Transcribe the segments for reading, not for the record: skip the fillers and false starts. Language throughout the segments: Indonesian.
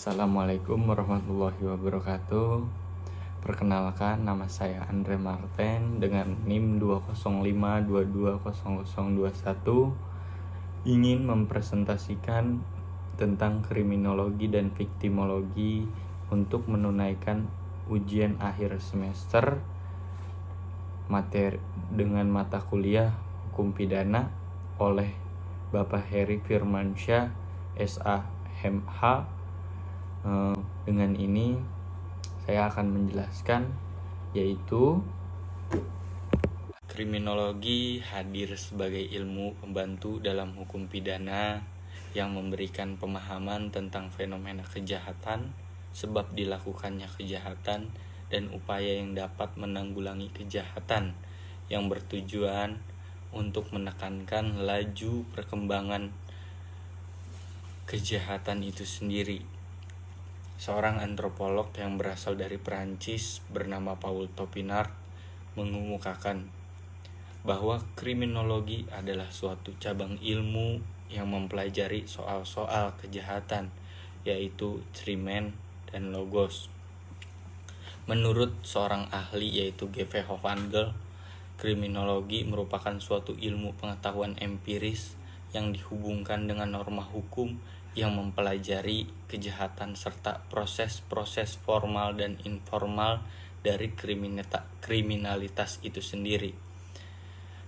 Assalamualaikum warahmatullahi wabarakatuh. Perkenalkan, nama saya Andre Marten dengan NIM 205220021. Ingin mempresentasikan tentang kriminologi dan viktimologi untuk menunaikan ujian akhir semester materi dengan mata kuliah Hukum Pidana oleh Bapak Heri Firmansyah SA MH. Dengan ini saya akan menjelaskan, yaitu kriminologi hadir sebagai ilmu pembantu dalam hukum pidana yang memberikan pemahaman tentang fenomena kejahatan, sebab dilakukannya kejahatan, dan upaya yang dapat menanggulangi kejahatan yang bertujuan untuk menekankan laju perkembangan kejahatan itu sendiri. Seorang antropolog yang berasal dari Perancis bernama Paul Topinard mengemukakan bahwa kriminologi adalah suatu cabang ilmu yang mempelajari soal-soal kejahatan, yaitu crimen dan logos. Menurut seorang ahli yaitu G.V. Hofangel, kriminologi merupakan suatu ilmu pengetahuan empiris yang dihubungkan dengan norma hukum yang mempelajari kejahatan serta proses-proses formal dan informal dari kriminalitas itu sendiri.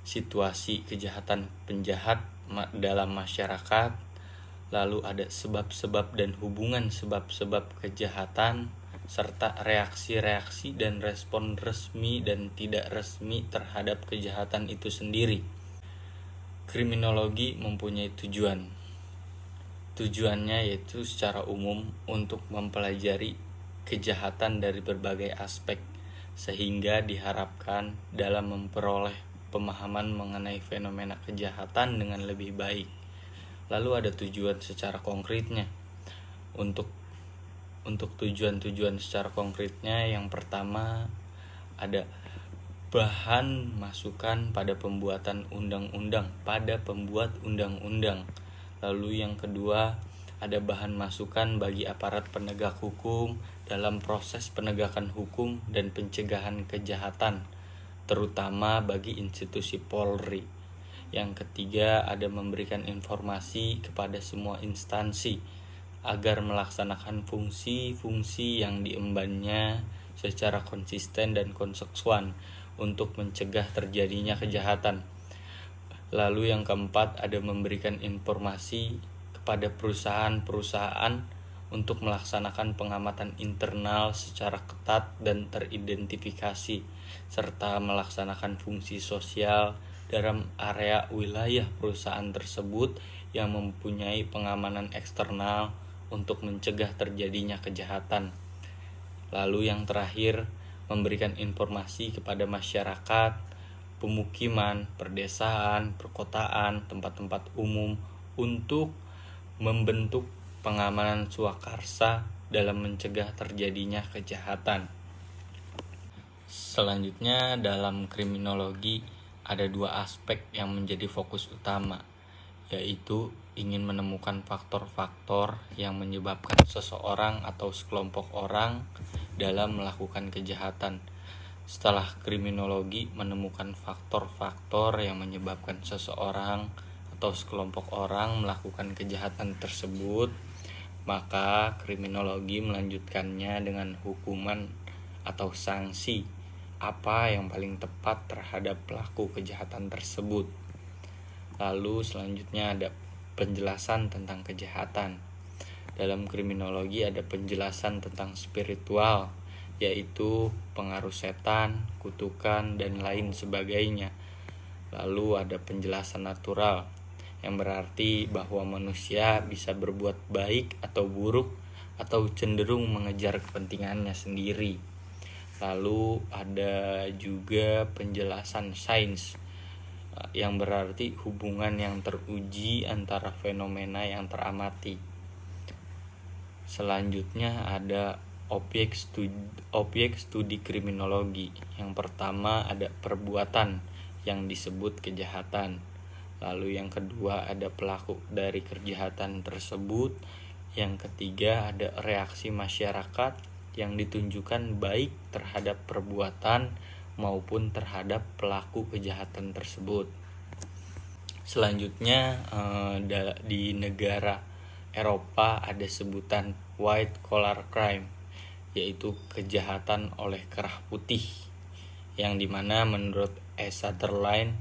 Situasi kejahatan penjahat dalam masyarakat, lalu ada sebab-sebab dan hubungan sebab-sebab kejahatan, serta reaksi-reaksi dan respon resmi dan tidak resmi terhadap kejahatan itu sendiri. Kriminologi mempunyai tujuannya yaitu secara umum untuk mempelajari kejahatan dari berbagai aspek, sehingga diharapkan dalam memperoleh pemahaman mengenai fenomena kejahatan dengan lebih baik. Lalu ada tujuan secara konkretnya. Untuk tujuan-tujuan secara konkretnya, yang pertama ada bahan masukan pada pembuat undang-undang. Lalu yang kedua, ada bahan masukan bagi aparat penegak hukum dalam proses penegakan hukum dan pencegahan kejahatan, terutama bagi institusi Polri. Yang ketiga, ada memberikan informasi kepada semua instansi agar melaksanakan fungsi-fungsi yang diembannya secara konsisten dan konsekuen untuk mencegah terjadinya kejahatan. Lalu yang keempat, ada memberikan informasi kepada perusahaan-perusahaan untuk melaksanakan pengamatan internal secara ketat dan teridentifikasi, serta melaksanakan fungsi sosial dalam area wilayah perusahaan tersebut yang mempunyai pengamanan eksternal untuk mencegah terjadinya kejahatan. Lalu yang terakhir, memberikan informasi kepada masyarakat, pemukiman, perdesaan, perkotaan, tempat-tempat umum untuk membentuk pengamanan swakarsa dalam mencegah terjadinya kejahatan. Selanjutnya, dalam kriminologi ada dua aspek yang menjadi fokus utama, yaitu ingin menemukan faktor-faktor yang menyebabkan seseorang atau sekelompok orang dalam melakukan kejahatan. Setelah kriminologi menemukan faktor-faktor yang menyebabkan seseorang atau sekelompok orang melakukan kejahatan tersebut, maka kriminologi melanjutkannya dengan hukuman atau sanksi apa yang paling tepat terhadap pelaku kejahatan tersebut. Lalu selanjutnya ada penjelasan tentang kejahatan. Dalam kriminologi ada penjelasan tentang spiritual, yaitu pengaruh setan, kutukan, dan lain sebagainya. Lalu ada penjelasan natural, yang berarti bahwa manusia bisa berbuat baik atau buruk atau cenderung mengejar kepentingannya sendiri. Lalu ada juga penjelasan sains, yang berarti hubungan yang teruji antara fenomena yang teramati. Selanjutnya ada objek studi kriminologi. Yang pertama ada perbuatan yang disebut kejahatan. Lalu yang kedua ada pelaku dari kejahatan tersebut. Yang ketiga ada reaksi masyarakat yang ditunjukkan baik terhadap perbuatan maupun terhadap pelaku kejahatan tersebut. Selanjutnya di negara Eropa ada sebutan white collar crime, yaitu kejahatan oleh kerah putih, yang dimana menurut Sutherland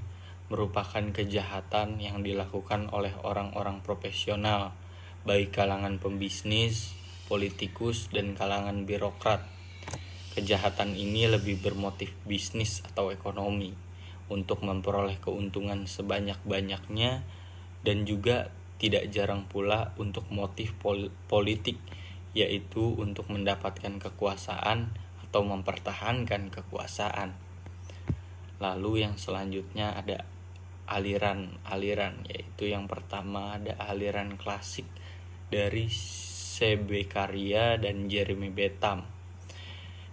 merupakan kejahatan yang dilakukan oleh orang-orang profesional, baik kalangan pembisnis, politikus, dan kalangan birokrat. Kejahatan ini lebih bermotif bisnis atau ekonomi untuk memperoleh keuntungan sebanyak-banyaknya, dan juga tidak jarang pula untuk motif politik, yaitu untuk mendapatkan kekuasaan atau mempertahankan kekuasaan. Lalu yang selanjutnya ada aliran-aliran, yaitu yang pertama ada aliran klasik dari C.B. Karya dan Jeremy Bentham,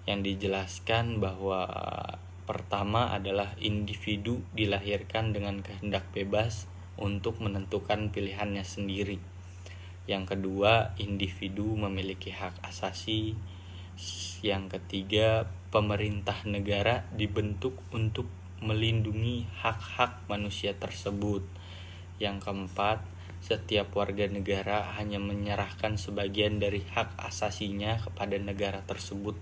yang dijelaskan bahwa pertama adalah individu dilahirkan dengan kehendak bebas untuk menentukan pilihannya sendiri. Yang kedua, individu memiliki hak asasi. Yang ketiga, pemerintah negara dibentuk untuk melindungi hak-hak manusia tersebut. Yang keempat, setiap warga negara hanya menyerahkan sebagian dari hak asasinya kepada negara tersebut.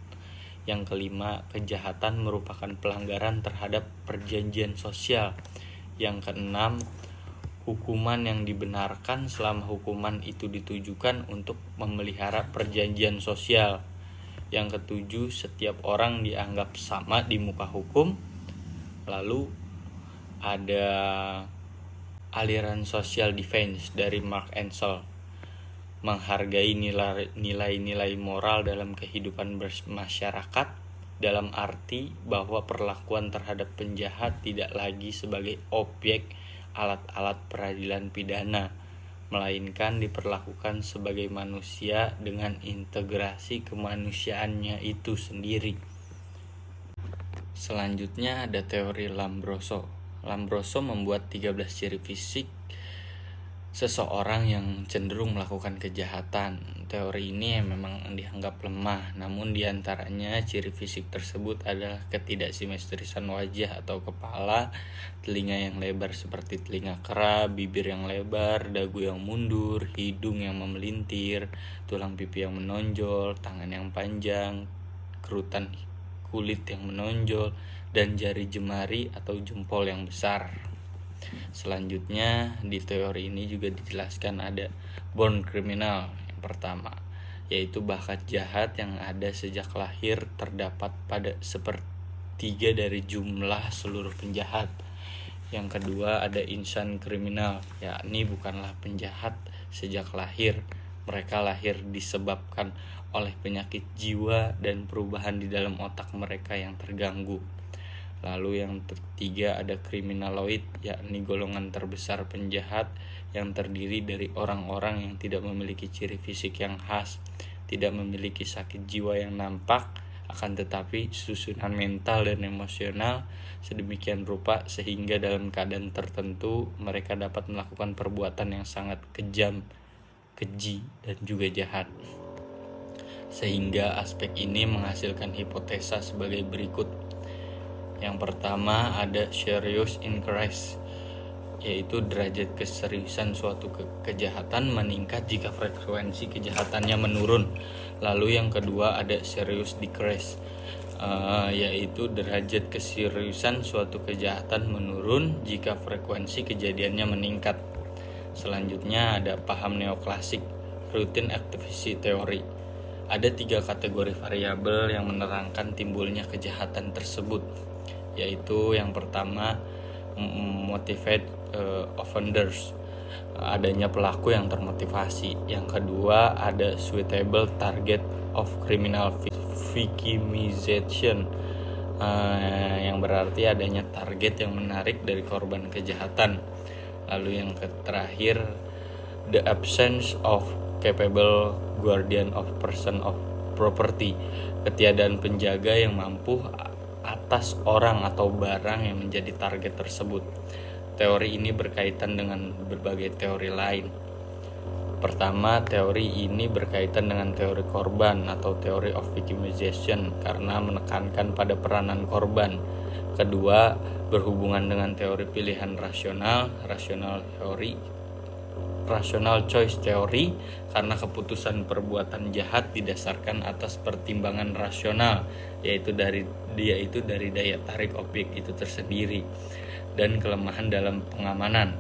Yang kelima, kejahatan merupakan pelanggaran terhadap perjanjian sosial. Yang keenam, hukuman yang dibenarkan selama hukuman itu ditujukan untuk memelihara perjanjian sosial. Yang ketujuh, setiap orang dianggap sama di muka hukum. Lalu ada aliran social defense dari Mark Ansel, menghargai nilai-nilai moral dalam kehidupan bermasyarakat, dalam arti bahwa perlakuan terhadap penjahat tidak lagi sebagai objek alat-alat peradilan pidana, melainkan diperlakukan sebagai manusia dengan integrasi kemanusiaannya itu sendiri. Selanjutnya ada teori Lombroso. Lombroso membuat 13 ciri fisik seseorang yang cenderung melakukan kejahatan. Teori ini memang dianggap lemah, namun diantaranya ciri fisik tersebut adalah ketidaksimetrisan wajah atau kepala, telinga yang lebar seperti telinga kera, bibir yang lebar, dagu yang mundur, hidung yang memelintir, tulang pipi yang menonjol, tangan yang panjang, kerutan kulit yang menonjol, dan jari jemari atau jempol yang besar. Selanjutnya di teori ini juga dijelaskan ada born criminal yang pertama, yaitu bakat jahat yang ada sejak lahir terdapat pada sepertiga dari jumlah seluruh penjahat. Yang kedua ada insan kriminal, yakni bukanlah penjahat sejak lahir, mereka lahir disebabkan oleh penyakit jiwa dan perubahan di dalam otak mereka yang terganggu. Lalu yang ketiga ada kriminaloid, yakni golongan terbesar penjahat yang terdiri dari orang-orang yang tidak memiliki ciri fisik yang khas, tidak memiliki sakit jiwa yang nampak, akan tetapi susunan mental dan emosional sedemikian rupa sehingga dalam keadaan tertentu mereka dapat melakukan perbuatan yang sangat kejam, keji, dan juga jahat. Sehingga aspek ini menghasilkan hipotesa sebagai berikut. Yang pertama ada serious increase, yaitu derajat keseriusan suatu kejahatan meningkat jika frekuensi kejahatannya menurun. Lalu yang kedua ada serious decrease, yaitu derajat keseriusan suatu kejahatan menurun jika frekuensi kejadiannya meningkat. Selanjutnya ada paham neoklasik, routine activity theory. Ada 3 kategori variabel yang menerangkan timbulnya kejahatan tersebut, yaitu yang pertama motivate offenders, adanya pelaku yang termotivasi. Yang kedua ada suitable target of criminal victimization, yang berarti adanya target yang menarik dari korban kejahatan. Lalu yang terakhir the absence of capable guardian of person of property, ketiadaan penjaga yang mampu atas orang atau barang yang menjadi target tersebut. Teori ini berkaitan dengan berbagai teori lain. Pertama, teori ini berkaitan dengan teori korban atau teori of victimization karena menekankan pada peranan korban. Kedua, berhubungan dengan teori pilihan rasional rational choice theory karena keputusan perbuatan jahat didasarkan atas pertimbangan rasional, yaitu dari daya tarik objek itu tersendiri dan kelemahan dalam pengamanan.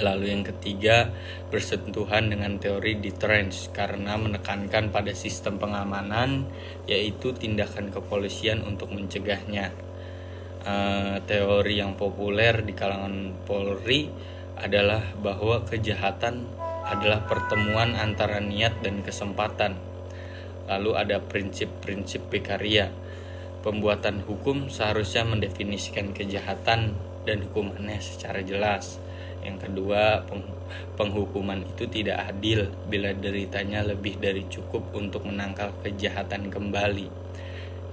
Lalu yang ketiga, bersentuhan dengan teori deterrence karena menekankan pada sistem pengamanan, yaitu tindakan kepolisian untuk mencegahnya. Teori yang populer di kalangan Polri adalah bahwa kejahatan adalah pertemuan antara niat dan kesempatan. Lalu ada prinsip-prinsip Beccaria. Pembuatan hukum seharusnya mendefinisikan kejahatan dan hukumannya secara jelas. Yang kedua, penghukuman itu tidak adil bila deritanya lebih dari cukup untuk menangkal kejahatan kembali.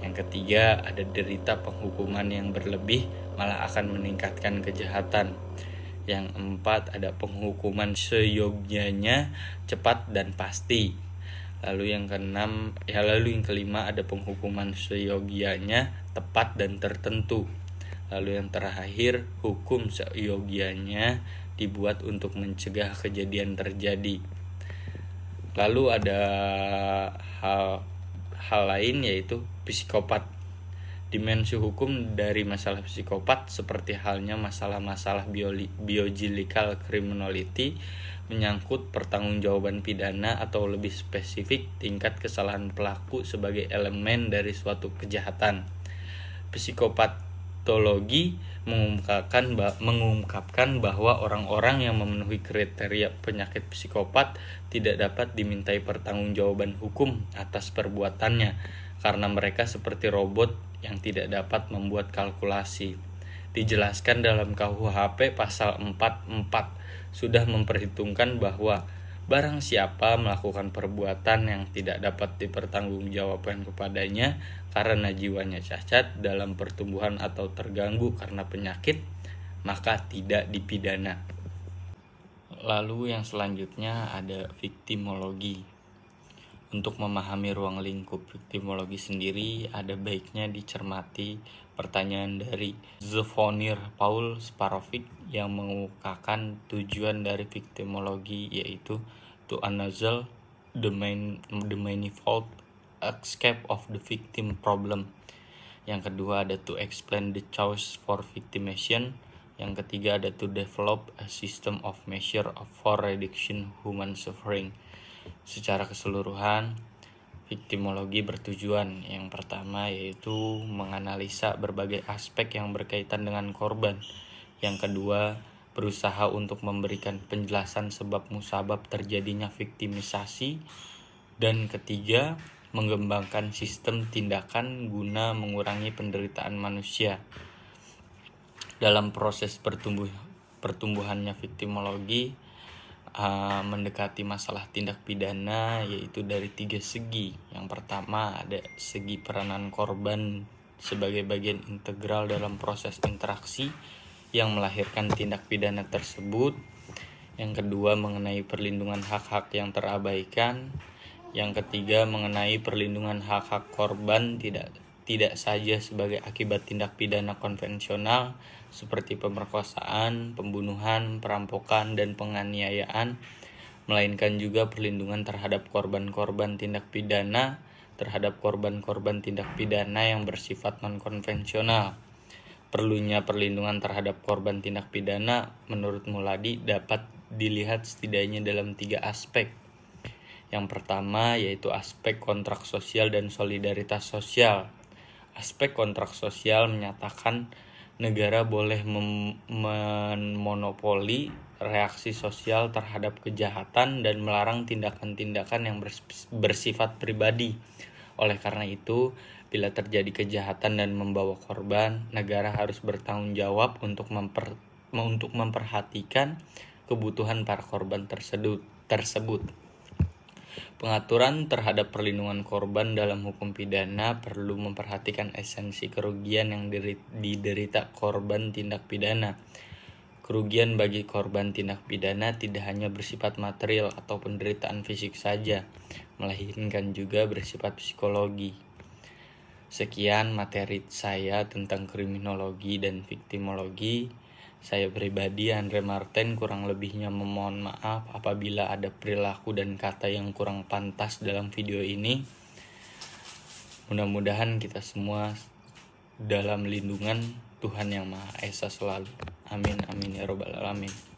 Yang ketiga, ada derita penghukuman yang berlebih malah akan meningkatkan kejahatan. Yang empat, ada penghukuman seyogyanya, cepat dan pasti. Lalu yang kelima ada penghukuman seyogyanya, tepat dan tertentu. Lalu yang terakhir, hukum seyogyanya dibuat untuk mencegah kejadian terjadi. Lalu ada hal lain, yaitu psikopat. Dimensi hukum dari masalah psikopat seperti halnya masalah-masalah biological criminality menyangkut pertanggungjawaban pidana atau lebih spesifik tingkat kesalahan pelaku sebagai elemen dari suatu kejahatan. Psikopatologi mengungkapkan bahwa orang-orang yang memenuhi kriteria penyakit psikopat tidak dapat dimintai pertanggungjawaban hukum atas perbuatannya karena mereka seperti robot yang tidak dapat membuat kalkulasi. Dijelaskan dalam KUHP pasal 44 sudah memperhitungkan bahwa barang siapa melakukan perbuatan yang tidak dapat dipertanggungjawabkan kepadanya karena jiwanya cacat dalam pertumbuhan atau terganggu karena penyakit, maka tidak dipidana. Lalu yang selanjutnya ada viktimologi. Untuk memahami ruang lingkup viktimologi sendiri, ada baiknya dicermati pertanyaan dari Zvonimir Paul Sparovic yang mengungkapkan tujuan dari viktimologi, yaitu to analyze the manifold escape of the victim problem. Yang kedua ada to explain the cause for victimization. Yang ketiga ada to develop a system of measure for reduction human suffering. Secara keseluruhan, viktimologi bertujuan yang pertama yaitu menganalisa berbagai aspek yang berkaitan dengan korban. Yang kedua, berusaha untuk memberikan penjelasan sebab musabab terjadinya viktimisasi. Dan ketiga, mengembangkan sistem tindakan guna mengurangi penderitaan manusia. Dalam proses pertumbuhannya viktimologi, mendekati masalah tindak pidana yaitu dari 3 segi. Yang pertama ada segi peranan korban sebagai bagian integral dalam proses interaksi yang melahirkan tindak pidana tersebut. Yang kedua mengenai perlindungan hak-hak yang terabaikan. Yang ketiga mengenai perlindungan hak-hak korban tidak saja sebagai akibat tindak pidana konvensional seperti pemerkosaan, pembunuhan, perampokan, dan penganiayaan, melainkan juga perlindungan terhadap korban-korban tindak pidana, terhadap korban-korban tindak pidana yang bersifat non-konvensional. Perlunya perlindungan terhadap korban tindak pidana menurut Muladi dapat dilihat setidaknya dalam 3 aspek. Yang pertama yaitu aspek kontrak sosial dan solidaritas sosial. Aspek kontrak sosial menyatakan negara boleh memonopoli reaksi sosial terhadap kejahatan dan melarang tindakan-tindakan yang bersifat pribadi. Oleh karena itu, bila terjadi kejahatan dan membawa korban, negara harus bertanggung jawab untuk memperhatikan kebutuhan para korban tersebut. Pengaturan terhadap perlindungan korban dalam hukum pidana perlu memperhatikan esensi kerugian yang diderita korban tindak pidana. Kerugian bagi korban tindak pidana tidak hanya bersifat material atau penderitaan fisik saja, melainkan juga bersifat psikologi. Sekian materi saya tentang kriminologi dan viktimologi. Saya pribadi, Andre Martin, kurang lebihnya memohon maaf apabila ada perilaku dan kata yang kurang pantas dalam video ini. Mudah-mudahan kita semua dalam lindungan Tuhan Yang Maha Esa selalu. Amin, amin ya robbal alamin.